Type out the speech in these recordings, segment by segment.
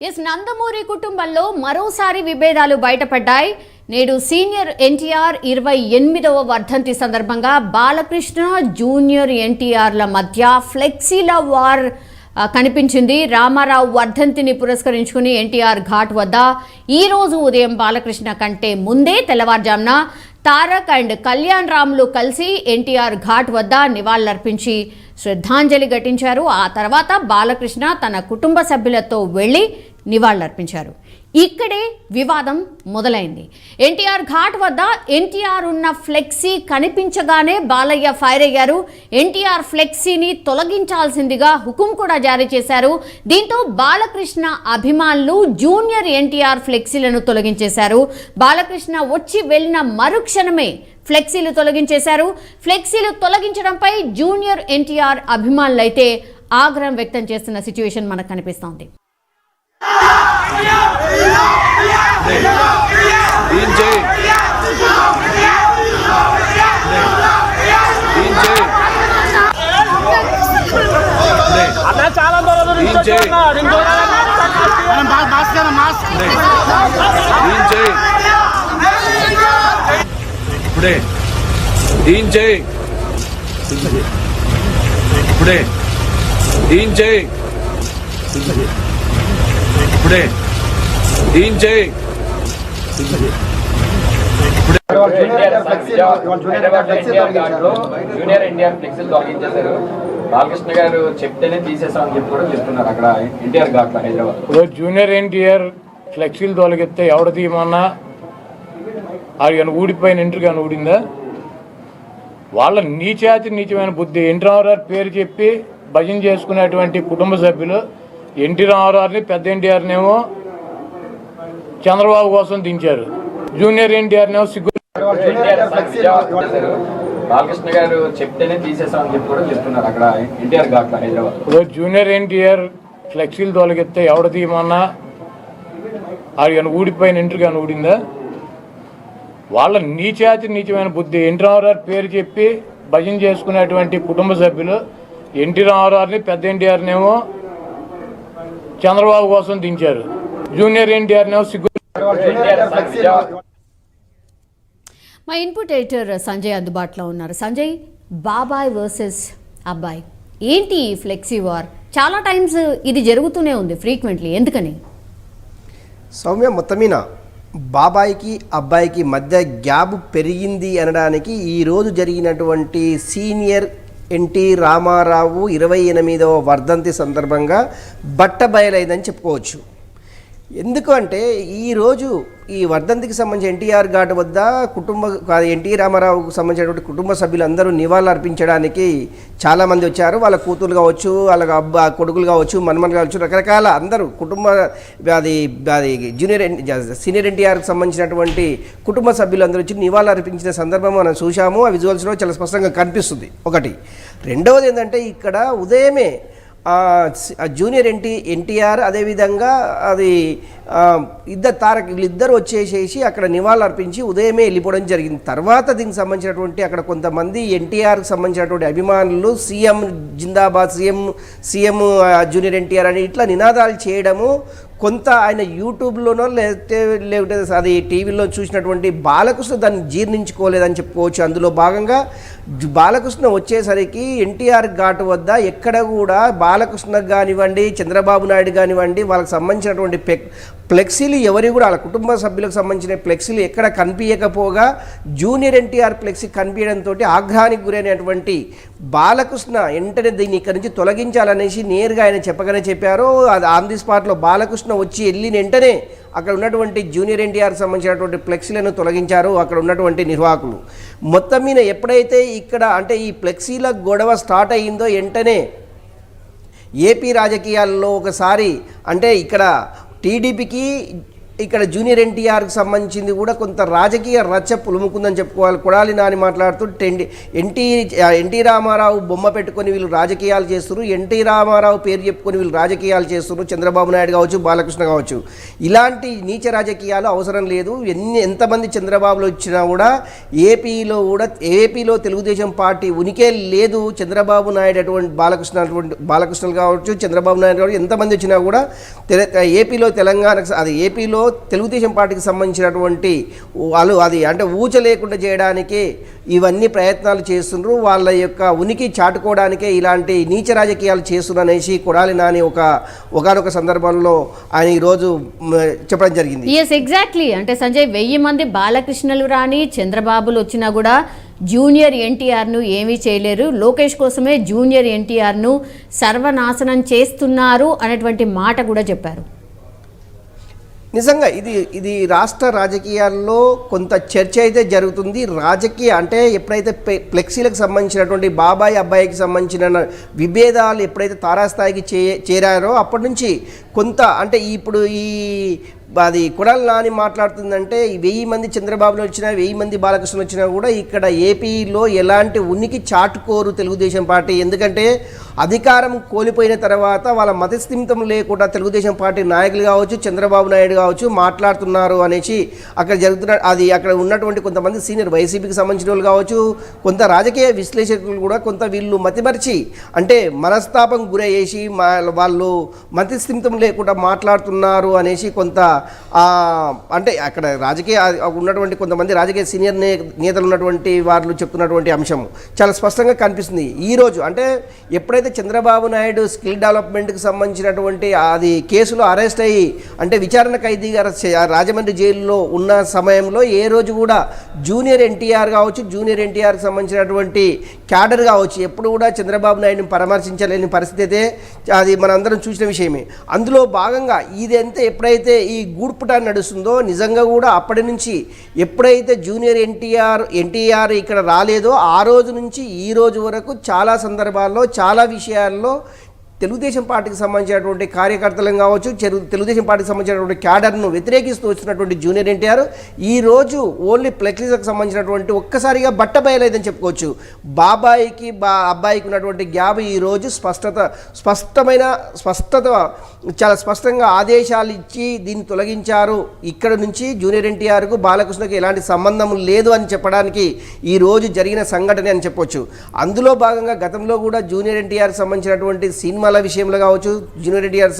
నందమూరి కుటుంబంలో మరోసారి విభేదాలు బయటపడ్డాయి. నేడు సీనియర్ ఎన్టీఆర్ 28వ వర్ధంతి సందర్భంగా బాలకృష్ణ జూనియర్ ఎన్టీఆర్ల మధ్య ఫ్లెక్సీల వార్ కనిపించింది. రామారావు వర్ధంతిని పురస్కరించుకుని ఎన్టీఆర్ ఘాట్ వద్ద ఈ రోజు ఉదయం బాలకృష్ణ కంటే ముందే తెల్లవారుజామున తారక్ అండ్ కళ్యాణ్ రాములు కలిసి ఎన్టీఆర్ ఘాట్ వద్ద నివాళులర్పించి శ్రద్ధాంజలి ఘటించారు. ఆ తర్వాత బాలకృష్ణ తన కుటుంబ సభ్యులతో వెళ్లి నివాళులర్పించారు. ఇక్కడే వివాదం మొదలైంది. ఎన్టీఆర్ ఘాట్ వద్ద ఎన్టీఆర్ ఉన్న ఫ్లెక్సీ కనిపించగానే బాలయ్య ఫైర్ అయ్యారు. ఎన్టీఆర్ ఫ్లెక్సీని తొలగించాల్సిందిగా హుకుం కూడా జారీ చేశారు. దీంతో బాలకృష్ణ అభిమానులు జూనియర్ ఎన్టీఆర్ ఫ్లెక్సీలను తొలగించేశారు. బాలకృష్ణ వచ్చి వెళ్లిన మరుక్షణమే ఫ్లెక్సీలు తొలగించేశారు. ఫ్లెక్సీలు తొలగించడంపై జూనియర్ ఎన్టీఆర్ అభిమానులైతే ఆగ్రహం వ్యక్తం చేస్తున్న సిచ్యువేషన్ మనకు కనిపిస్తోంది. జూనియర్ ఎన్టీఆర్ ఫ్లెక్సీలు తొలగించేశారు. బాలకృష్ణ గారు చెప్తేనే తీసేసామని చెప్పి కూడా చెప్తున్నారు అక్కడ ఎన్టీఆర్ ఘాట్లో హైదరాబాద్. జూనియర్ ఎన్టీఆర్ ఫ్లెక్సీలు తొలగిస్తే ఎవడ తీయమన్నా అది కానీ ఊడిపోయిన ఇంటర్ కానీ ఊడిందా? వాళ్ళ నీచమైన బుద్ధి. ఎన్టీ రామారావు పేరు చెప్పి భజన చేసుకునేటువంటి కుటుంబ సభ్యులు ఎన్టీ రామారావుని పెద్ద ఎన్టీఆర్నేమో చంద్రబాబు కోసం దించారు. జూనియర్ ఎన్టీఆర్నేమో సిగ్గు. బాలకృష్ణ గారు చెప్తేనే తీసేసామని చెప్పి కూడా చెప్తున్నారు అక్కడ ఎన్టీఆర్ ఘాట్లో హైదరాబాద్. జూనియర్ ఎన్టీఆర్ ఫ్లెక్సీలు తొలగిస్తే ఎవడ తీయమన్నా అది కానీ ఊడిపోయిన ఇంటర్ కానీ ఊడిందా? వాళ్ళ నీచమైన బుద్ధి. ఎన్టీ రామారావు పేరు చెప్పి భజన చేసుకునేటువంటి కుటుంబ సభ్యులు ఎన్టీ రామారావుని పెద్ద ఎన్టీఆర్నేమో చంద్రబాబు కోసం దించారు. జూనియర్ ఎన్టీఆర్నేమో సిగ్గు. మా ఇన్పుట్ ఎడిటర్ సంజయ్ అందుబాటులో ఉన్నారు. సంజయ్, బాబాయ్ వర్సెస్ అబ్బాయి ఏంటి ఫ్లెక్సీ వార్? చాలా టైమ్స్ ఇది జరుగుతూనే ఉంది ఫ్రీక్వెంట్లీ, ఎందుకని? సౌమ్య, మొత్తమీన బాబాయికి అబ్బాయికి మధ్య గ్యాప్ పెరిగింది అనడానికి ఈరోజు జరిగినటువంటి సీనియర్ ఎన్టీ రామారావు 28వ వర్ధంతి సందర్భంగా బట్టబయలైందని చెప్పుకోవచ్చు. ఎందుకు అంటే ఈరోజు ఈ వర్ధంతికి సంబంధించి ఎన్టీఆర్ ఘాట్ వద్ద ఎన్టీ రామారావుకు సంబంధించినటువంటి కుటుంబ సభ్యులందరూ నివాళులు అర్పించడానికి చాలామంది వచ్చారు. వాళ్ళ కూతురు కావచ్చు, వాళ్ళ కొడుకులు కావచ్చు, మన్మన్లు కావచ్చు, రకరకాల అందరూ అది సీనియర్ ఎన్టీఆర్కి సంబంధించినటువంటి కుటుంబ సభ్యులందరూ వచ్చి నివాళులు అర్పించిన సందర్భం మనం చూసాము. ఆ విజువల్స్లో చాలా స్పష్టంగా కనిపిస్తుంది. ఒకటి. రెండవది ఏంటంటే ఇక్కడ ఉదయమే జూనియర్ ఎన్టీఆర్ అదేవిధంగా అది తారక్ వీళ్ళిద్దరు వచ్చేసేసి అక్కడ నివాళులు అర్పించి ఉదయమే వెళ్ళిపోవడం జరిగింది. తర్వాత దీనికి సంబంధించినటువంటి అక్కడ కొంతమంది ఎన్టీఆర్కి సంబంధించినటువంటి అభిమానులు సీఎం జిందాబాద్, సీఎం జూనియర్ ఎన్టీఆర్ అని ఇట్లా నినాదాలు చేయడము, కొంత ఆయన యూట్యూబ్లోనో లేకపోతే అది టీవీలో చూసినటువంటి బాలకృష్ణ దాన్ని జీర్ణించుకోలేదని చెప్పుకోవచ్చు. అందులో భాగంగా బాలకృష్ణ వచ్చేసరికి ఎన్టీఆర్ ఘాట్ వద్ద ఎక్కడ కూడా బాలకృష్ణకు కానివ్వండి, చంద్రబాబు నాయుడు కానివ్వండి, వాళ్ళకి సంబంధించినటువంటి ఫ్లెక్సీలు ఎవరి కూడా వాళ్ళ కుటుంబ సభ్యులకు సంబంధించిన ఫ్లెక్సీలు ఎక్కడ కనిపించకపోగా జూనియర్ ఎన్టీఆర్ ఫ్లెక్సీ కనిపించడంతో ఆగ్రహానికి గురైనటువంటి బాలకృష్ణ వెంటనే దీన్ని ఇక్కడి నుంచి తొలగించాలనేసి నేరుగా ఆయన చెప్పగానే చెప్పారు. అది ఆన్ ది స్పాట్లో బాలకృష్ణ వచ్చి వెళ్ళిన వెంటనే అక్కడ ఉన్నటువంటి జూనియర్ ఎన్టీఆర్కి సంబంధించినటువంటి ఫ్లెక్సీలను తొలగించారు అక్కడ ఉన్నటువంటి నిర్వాహకులు. మొత్తం మీద ఎప్పుడైతే ఇక్కడ అంటే ఈ ఫ్లెక్సీల గొడవ స్టార్ట్ అయ్యిందో వెంటనే ఏపీ రాజకీయాల్లో ఒకసారి అంటే ఇక్కడ టీడీపీకి ఇక్కడ జూనియర్ ఎన్టీఆర్కి సంబంధించింది కూడా కొంత రాజకీయ రచ్చ పులుముకుందని చెప్పుకోవాలి. కొడాలి నాని మాట్లాడుతూ ఎన్టీ రామారావు బొమ్మ పెట్టుకొని వీళ్ళు రాజకీయాలు చేస్తున్నారు, ఎన్టీ రామారావు పేరు చెప్పుకొని వీళ్ళు రాజకీయాలు చేస్తున్నారు, చంద్రబాబు నాయుడు కావచ్చు, బాలకృష్ణ కావచ్చు. ఇలాంటి నీచ రాజకీయాలు అవసరం లేదు. ఎంతమంది చంద్రబాబులు వచ్చినా కూడా ఏపీలో తెలుగుదేశం పార్టీ ఉనికే లేదు. చంద్రబాబు నాయుడు అటువంటి బాలకృష్ణలు కావచ్చు, చంద్రబాబు నాయుడు కావచ్చు, ఎంతమంది వచ్చినా కూడా ఏపీలో ఏపీలో తెలుగుదేశం పార్టీకి సంబంధించినటువంటి వాళ్ళు అంటే ఊచ లేకుండా చేయడానికి ఇవన్నీ ప్రయత్నాలు చేస్తున్నారు. వాళ్ళ యొక్క ఉనికి చాటుకోవడానికే ఇలాంటి నీచ రాజకీయాలు చేస్తున్నారు అనేసి కొడాలి నాని ఒకనొక సందర్భంలో ఆయన ఈరోజు చెప్పడం జరిగింది. ఎగ్జాక్ట్లీ. అంటే సంజయ్ 1000 మంది బాలకృష్ణలు రాని చంద్రబాబులు వచ్చినా కూడా జూనియర్ ఎన్టీఆర్ను ఏమీ చేయలేరు, లోకేష్ కోసమే జూనియర్ ఎన్టీఆర్ను సర్వనాశనం చేస్తున్నారు అనేటువంటి మాట కూడా చెప్పారు. నిజంగా ఇది రాష్ట్ర రాజకీయాల్లో కొంత చర్చ అయితే జరుగుతుంది. అంటే ఎప్పుడైతే ఫ్లెక్సీలకు సంబంధించినటువంటి బాబాయ్ అబ్బాయికి సంబంధించిన విభేదాలు ఎప్పుడైతే తారాస్థాయికి చేరారో అప్పటి నుంచి కొంత అంటే ఇప్పుడు అది కొడాలి నాని మాట్లాడుతుందంటే 1000 మంది చంద్రబాబులు వచ్చినా 1000 మంది బాలకృష్ణ వచ్చినా కూడా ఇక్కడ ఏపీలో ఎలాంటి ఉనికి చాటుకోరు తెలుగుదేశం పార్టీ. ఎందుకంటే అధికారం కోల్పోయిన తర్వాత వాళ్ళ మతస్థిమితం లేకుండా తెలుగుదేశం పార్టీ నాయకులు కావచ్చు, చంద్రబాబు నాయుడు కావచ్చు మాట్లాడుతున్నారు అనేసి అక్కడ జరుగుతున్న అక్కడ ఉన్నటువంటి కొంతమంది సీనియర్ వైసీపీకి సంబంధించిన వాళ్ళు కావచ్చు, కొంత రాజకీయ విశ్లేషకులు కూడా కొంత వీళ్ళు మతిమరిచి అంటే మనస్తాపం గురయ్యేసి వాళ్ళు మతస్థిమితం లేకుండా మాట్లాడుతున్నారు అనేసి కొంత అంటే అక్కడ రాజకీయ ఉన్నటువంటి కొంతమంది రాజకీయ సీనియర్ నేతలు ఉన్నటువంటి వాళ్ళు చెప్తున్నటువంటి అంశం చాలా స్పష్టంగా కనిపిస్తుంది. ఈరోజు అంటే ఎప్పుడైతే చంద్రబాబు నాయుడు స్కిల్ డెవలప్మెంట్కి సంబంధించినటువంటి అది కేసులో అరెస్ట్ అయ్యి అంటే విచారణ ఖైదీగా రాజమండ్రి జైల్లో ఉన్న సమయంలో ఏ రోజు కూడా జూనియర్ ఎన్టీఆర్ కావచ్చు, జూనియర్ ఎన్టీఆర్కి సంబంధించినటువంటి క్యాడర్ కావచ్చు ఎప్పుడు కూడా చంద్రబాబు నాయుడుని పరామర్శించలేని పరిస్థితి అయితే అది మనందరం చూసిన విషయమే. అందులో భాగంగా ఇదంతా ఎప్పుడైతే ఈ గూడ్పుట నడుస్తుందో నిజంగా కూడా అప్పటి నుంచి ఎప్పుడైతే జూనియర్ ఎన్టీఆర్ ఇక్కడ రాలేదో ఆ రోజు నుంచి ఈ రోజు వరకు చాలా సందర్భాల్లో చాలా విషయాల్లో తెలుగుదేశం పార్టీకి సంబంధించినటువంటి కార్యకర్తలను కావచ్చు, తెలుగుదేశం పార్టీకి సంబంధించినటువంటి క్యాడర్ను వ్యతిరేకిస్తూ వచ్చినటువంటి జూనియర్ ఎన్టీఆర్ ఈరోజు ఓన్లీ ఫ్లెక్సీలకు సంబంధించినటువంటి ఒక్కసారిగా బట్టబయలేదని చెప్పుకోవచ్చు. బాబాయికి అబ్బాయికి ఉన్నటువంటి గ్యాప్ ఈరోజు స్పష్టత చాలా స్పష్టంగా ఆదేశాలు ఇచ్చి దీన్ని తొలగించారు. ఇక్కడ నుంచి జూనియర్ ఎన్టీఆర్కు బాలకృష్ణకు ఎలాంటి సంబంధం లేదు అని చెప్పడానికి ఈరోజు జరిగిన సంఘటన అని చెప్పొచ్చు. అందులో భాగంగా గతంలో కూడా జూనియర్ ఎన్టీఆర్కి సంబంధించినటువంటి సినిమాల విషయంలో కావచ్చు, జూనియర్ ఎన్టీఆర్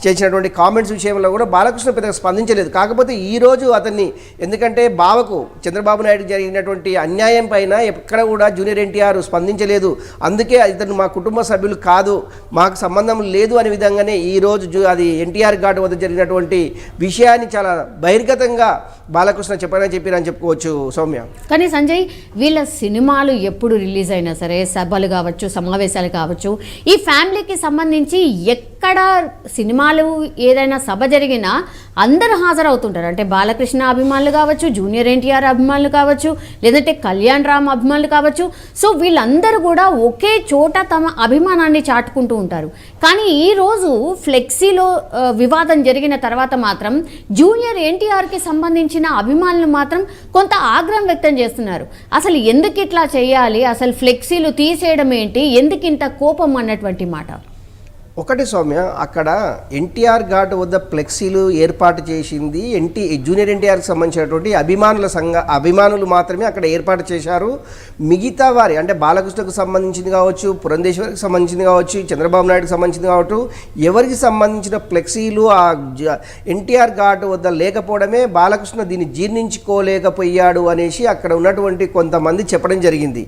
చేసినటువంటి కామెంట్స్ విషయంలో కూడా బాలకృష్ణ పెద్దగా స్పందించలేదు. కాకపోతే ఈరోజు అతన్ని ఎందుకంటే బావకు చంద్రబాబు నాయుడు జరిగినటువంటి అన్యాయం పైన ఎక్కడ కూడా జూనియర్ ఎన్టీఆర్ స్పందించలేదు. అందుకే ఇతను మా కుటుంబ సభ్యులు కాదు, మాకు సంబంధం లేదు అనే విధంగానే ఈరోజు అది ఎన్టీఆర్ ఘాట్ వద్ద జరిగినటువంటి విషయాన్ని చాలా బహిర్గతంగా బాలకృష్ణ చెప్పారని చెప్పుకోవచ్చు సౌమ్య. కానీ సంజయ్ వీళ్ళ సినిమాలు ఎప్పుడు రిలీజ్ అయినా సరే సభలు కావచ్చు, సమావేశాలు కావచ్చు, ఈ ఫ్యామిలీకి సంబంధించి ఎక్కడ సినిమాలు ఏదైనా సభ జరిగినా అందరూ హాజరవుతుంటారు. అంటే బాలకృష్ణ అభిమానులు కావచ్చు, జూనియర్ ఎన్టీఆర్ అభిమానులు కావచ్చు, లేదంటే కళ్యాణ్ రామ్ అభిమానులు కావచ్చు. సో వీళ్ళందరూ కూడా ఒకే చోట తమ అభిమానాన్ని చాటుకుంటూ ఉంటారు. కానీ ఈరోజు ఫ్లెక్సీలో వివాదం జరిగిన తర్వాత మాత్రం జూనియర్ ఎన్టీఆర్కి సంబంధించిన అభిమానులు మాత్రం కొంత ఆగ్రహం వ్యక్తం చేస్తున్నారు. అసలు ఎందుకు ఇట్లా చేయాలి, అసలు ఫ్లెక్సీలు తీసేయడం ఏంటి, ఎందుకు ఇంత కోపం అన్నటువంటి మాట. ఒకటి సౌమ్య, అక్కడ ఎన్టీఆర్ ఘాట్ వద్ద ఫ్లెక్సీలు ఏర్పాటు చేసింది జూనియర్ ఎన్టీఆర్కి సంబంధించినటువంటి అభిమానులు మాత్రమే అక్కడ ఏర్పాటు చేశారు. మిగతా వారి అంటే బాలకృష్ణకు సంబంధించింది కావచ్చు, పురంధేశ్వరికి సంబంధించింది కావచ్చు, చంద్రబాబు నాయుడుకి సంబంధించింది కావచ్చు, ఎవరికి సంబంధించిన ఫ్లెక్సీలు ఆ ఎన్టీఆర్ ఘాట్ వద్ద లేకపోవడమే బాలకృష్ణ దీన్ని జీర్ణించుకోలేకపోయాడు అనేసి అక్కడ ఉన్నటువంటి కొంతమంది చెప్పడం జరిగింది.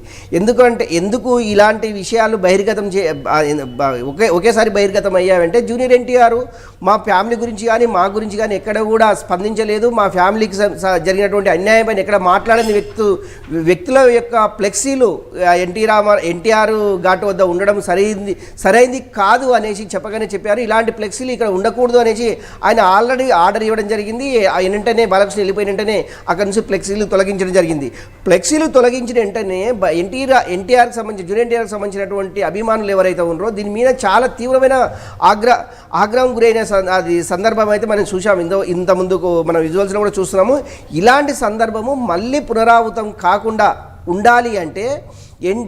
ఎందుకు ఇలాంటి విషయాలు బహిర్గతం ఒకేసారి బహిర్గతం అయ్యావంటే జూనియర్ ఎన్టీఆర్ మా ఫ్యామిలీ గురించి కానీ మా గురించి కానీ ఎక్కడ కూడా స్పందించలేదు, మా ఫ్యామిలీకి జరిగినటువంటి అన్యాయం పైన ఎక్కడ మాట్లాడని వ్యక్తుల యొక్క ఫ్లెక్సీలు ఎన్టీఆర్ ఘాట్ వద్ద ఉండడం సరైంది కాదు అనేసి చెప్పగానే చెప్పారు. ఇలాంటి ఫ్లెక్సీలు ఇక్కడ ఉండకూడదు అనేసి ఆయన ఆల్రెడీ ఆర్డర్ ఇవ్వడం జరిగింది. వెంటనే బాలకృష్ణ వెళ్ళిపోయిన వెంటనే అక్కడి నుంచి ఫ్లెక్సీలు తొలగించడం జరిగింది. ఫ్లెక్సీలు తొలగించిన వెంటనే జూనియర్ ఎన్టీఆర్కి సంబంధించినటువంటి అభిమానులు ఎవరైతే ఉన్నారో దీని మీద చాలా తీవ్రమైన తీవ్రమైన ఆగ్రహం గురైన అది సందర్భం అయితే మనం చూసాం. ఇంత ముందుకు మనం విజువల్స్లో కూడా చూస్తున్నాము. ఇలాంటి సందర్భము మళ్ళీ పునరావృతం కాకుండా ఉండాలి అంటే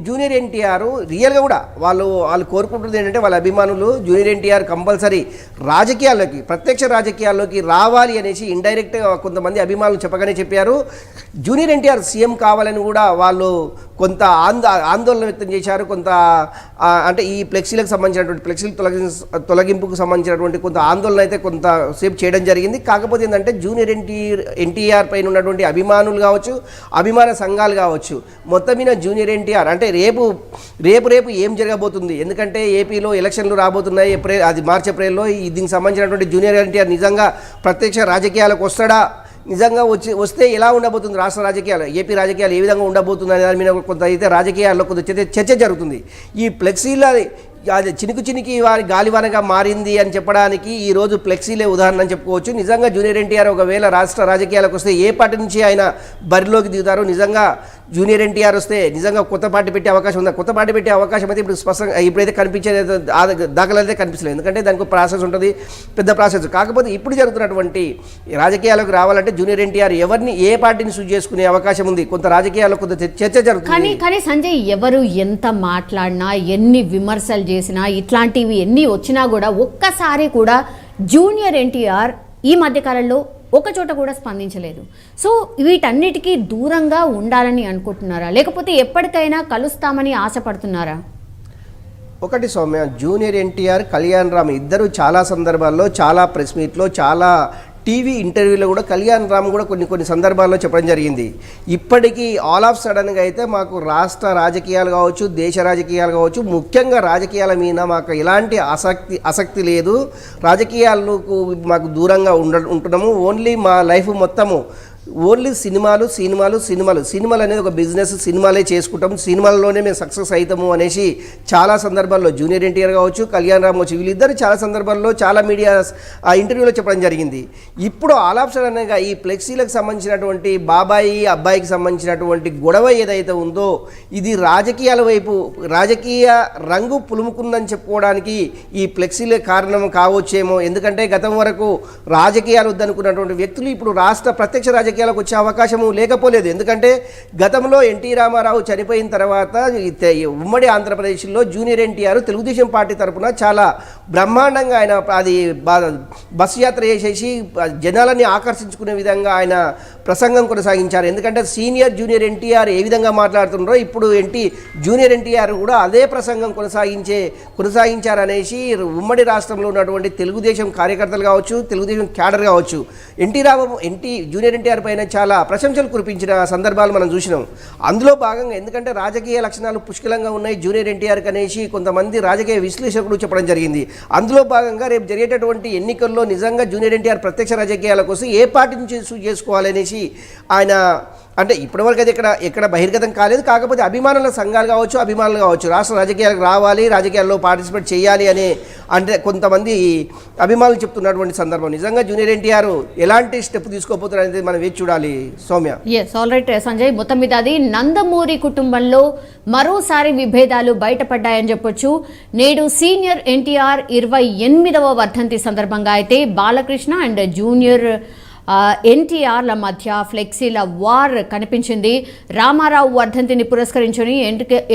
జూనియర్ ఎన్టీఆర్ రియల్గా కూడా వాళ్ళు కోరుకుంటుంది ఏంటంటే వాళ్ళ అభిమానులు జూనియర్ ఎన్టీఆర్ కంపల్సరీ రాజకీయాల్లోకి, ప్రత్యక్ష రాజకీయాల్లోకి రావాలి అనేసి ఇండైరెక్ట్గా కొంతమంది అభిమానులు చెప్పగానే చెప్పారు. జూనియర్ ఎన్టీఆర్ సీఎం కావాలని కూడా వాళ్ళు కొంత ఆందోళన వ్యక్తం చేశారు. కొంత అంటే ఈ ఫ్లెక్సీలకు సంబంధించినటువంటి ఫ్లెక్సీల తొలగింపుకు సంబంధించినటువంటి కొంత ఆందోళన అయితే కొంతసేపు చేయడం జరిగింది. కాకపోతే ఏంటంటే జూనియర్ ఎన్టీఆర్ పైన ఉన్నటువంటి అభిమానులు కావచ్చు, అభిమాన సంఘాలు కావచ్చు, మొత్తం మీద జూనియర్ ఎన్టీఆర్ అంటే రేపు ఏం జరగబోతుంది, ఎందుకంటే ఏపీలో ఎలక్షన్లు రాబోతున్నాయి అది మార్చి ఏప్రిల్లో. దీనికి సంబంధించినటువంటి జూనియర్ ఎన్టీఆర్ నిజంగా ప్రత్యక్ష రాజకీయాలకు వస్తాడా, నిజంగా వస్తే ఎలా ఉండబోతుంది రాష్ట్ర రాజకీయాలు, ఏపీ రాజకీయాలు ఏ విధంగా ఉండబోతుంది అనే దాని మీద కొంత అయితే రాజకీయాల్లో కొంత చర్చ జరుగుతుంది. ఈ ఫ్లెక్సీల అది చినికి వారి గాలివానగా మారింది అని చెప్పడానికి ఈరోజు ఫ్లెక్సీలే ఉదాహరణ అని చెప్పుకోవచ్చు. నిజంగా జూనియర్ ఎన్టీఆర్ ఒకవేళ రాష్ట్ర రాజకీయాలకు వస్తే ఏ పార్టీ నుంచి ఆయన బరిలోకి దిగుతారో, నిజంగా జూనియర్ ఎన్టీఆర్ వస్తే నిజంగా కొత్త పార్టీ పెట్టే అవకాశం ఉందా? కొత్త పార్టీ పెట్టే అవకాశం అయితే ఇప్పుడు స్పష్టంగా ఇప్పుడైతే కనిపించేది దాఖలు అయితే కనిపించలేదు, ఎందుకంటే దానికి ప్రాసెస్ ఉంటుంది, పెద్ద ప్రాసెస్. కాకపోతే ఇప్పుడు జరుగుతున్నటువంటి రాజకీయాలకు రావాలంటే జూనియర్ ఎన్టీఆర్ ఎవరిని ఏ పార్టీని సూజ్ చేసుకునే అవకాశం ఉంది, కొంత రాజకీయాల్లో కొంత చర్చ జరుగుతుంది. కానీ సంజయ్, ఎవరు ఎంత మాట్లాడినా, ఎన్ని విమర్శలు చేసినా, ఇట్లాంటివి ఎన్ని వచ్చినా కూడా ఒక్కసారి కూడా జూనియర్ ఎన్టీఆర్ ఈ మధ్యకాలంలో ఒక చోట కూడా స్పందించలేదు. సో వీటన్నిటికీ దూరంగా ఉండాలని అనుకుంటున్నారా, లేకపోతే ఎప్పటికైనా కలుస్తామని ఆశపడుతున్నారా? ఒకటి సౌమ్య, జూనియర్ ఎన్టీఆర్, కళ్యాణ్ రామ్ ఇద్దరు చాలా సందర్భాల్లో, చాలా ప్రెస్ మీట్లో, చాలా టీవీ ఇంటర్వ్యూలో కూడా కళ్యాణ్ రామ్ కూడా కొన్ని సందర్భాల్లో చెప్పడం జరిగింది. ఇప్పటికీ ఆల్ ఆఫ్ సడన్గా అయితే మాకు రాష్ట్ర రాజకీయాలు కావచ్చు, దేశ రాజకీయాలు కావచ్చు, ముఖ్యంగా రాజకీయాల మీద మాకు ఎలాంటి ఆసక్తి లేదు, రాజకీయాలకు మాకు దూరంగా ఉంటున్నాము, ఓన్లీ మా లైఫ్ మొత్తము ఓన్లీ సినిమాలు అనేది ఒక బిజినెస్, సినిమాలే చేసుకుంటాం, సినిమాల్లోనే మేము సక్సెస్ అవుతాము అనేసి చాలా సందర్భాల్లో జూనియర్ ఎన్టీఆర్ కావచ్చు, కళ్యాణ్ రామ్ కావచ్చు, వీళ్ళిద్దరు చాలా సందర్భాల్లో చాలా మీడియా ఇంటర్వ్యూలో చెప్పడం జరిగింది. ఇప్పుడు ఆల్ ఆఫ్ సడన్గా ఈ ఫ్లెక్సీలకు సంబంధించినటువంటి బాబాయి అబ్బాయికి సంబంధించినటువంటి గొడవ ఏదైతే ఉందో ఇది రాజకీయాల వైపు రాజకీయ రంగు పులుముకుందని చెప్పుకోవడానికి ఈ ఫ్లెక్సీలే కారణం కావచ్చేమో. ఎందుకంటే గతం వరకు రాజకీయాలు వద్దనుకున్నటువంటి వ్యక్తులు ఇప్పుడు రాష్ట్ర ప్రత్యక్ష రాజకీయాలకు వచ్చే అవకాశము లేకపోలేదు. ఎందుకంటే గతంలో ఎన్టీ రామారావు చనిపోయిన తర్వాత ఉమ్మడి ఆంధ్రప్రదేశ్లో జూనియర్ ఎన్టీఆర్ తెలుగుదేశం పార్టీ తరఫున చాలా బ్రహ్మాండంగా ఆయన అది బస్సు యాత్ర చేసేసి జనాలని ఆకర్షించుకునే విధంగా ఆయన ప్రసంగం కొనసాగించారు. ఎందుకంటే సీనియర్ జూనియర్ ఎన్టీఆర్ ఏ విధంగా మాట్లాడుతున్నారో ఇప్పుడు జూనియర్ ఎన్టీఆర్ కూడా అదే ప్రసంగం కొనసాగించారనేసి ఉమ్మడి రాష్ట్రంలో ఉన్నటువంటి తెలుగుదేశం కార్యకర్తలు కావచ్చు, తెలుగుదేశం క్యాడర్ కావచ్చు, జూనియర్ ఎన్టీఆర్ పైన చాలా ప్రశంసలు కురిపించిన సందర్భాలు మనం చూసినాం. అందులో భాగంగా ఎందుకంటే రాజకీయ లక్షణాలు పుష్కలంగా ఉన్నాయి జూనియర్ ఎన్టీఆర్కి అనేసి కొంతమంది రాజకీయ విశ్లేషకులు చెప్పడం జరిగింది. అందులో భాగంగా రేపు జరిగేటటువంటి ఎన్నికల్లో నిజంగా జూనియర్ ఎన్టీఆర్ ప్రత్యక్ష రాజకీయాల కోసం ఏ పార్టీ నుంచి చూస్ చేసుకోవాలనేసి ఆయన అంటే ఇప్పటివరకు అయితే ఎక్కడ బహిర్గతం కాలేదు. కాకపోతే అభిమానుల సంఘాలు కావచ్చు, రాష్ట్ర రాజకీయాలకు రావాలి, రాజకీయాల్లో పార్టిసిపేట్ చేయాలి అని అంటే కొంతమంది అభిమానులు చెప్తున్నటువంటి సందర్భం. నిజంగా జూనియర్ ఎన్టీఆర్ ఎలాంటి స్టెప్ తీసుకోపోతారు అనేది మనం వేచి చూడాలి Soumya. Yes, all right Sanjay. మొత్తం మీద అది నందమూరి కుటుంబంలో మరోసారి విభేదాలు బయటపడ్డాయని చెప్పొచ్చు. నేడు సీనియర్ ఎన్టీఆర్ 28వ వర్ధంతి సందర్భంగా అయితే బాలకృష్ణ అండ్ జూనియర్ ఎన్టీఆర్ల మధ్య ఫ్లెక్సీల వార్ కనిపించింది. రామారావు వర్ధంతిని పురస్కరించుని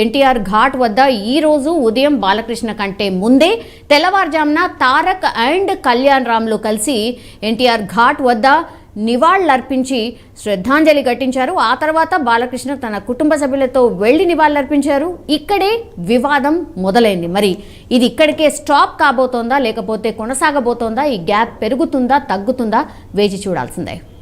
ఎన్టీఆర్ ఘాట్ వద్ద ఈరోజు ఉదయం బాలకృష్ణ కంటే ముందే తెల్లవారుజామున తారక్ అండ్ కళ్యాణ్ రామ్లు కలిసి ఎన్టీఆర్ ఘాట్ వద్ద నివాళులర్పించి శ్రద్ధాంజలి ఘటించారు. ఆ తర్వాత బాలకృష్ణ తన కుటుంబ సభ్యులతో వెళ్లి నివాళులర్పించారు. ఇక్కడే వివాదం మొదలైంది. మరి ఇది ఇక్కడికే స్టాప్ కాబోతోందా, లేకపోతే కొనసాగబోతోందా? ఈ గ్యాప్ పెరుగుతుందా, తగ్గుతుందా? వేచి చూడాల్సిందే.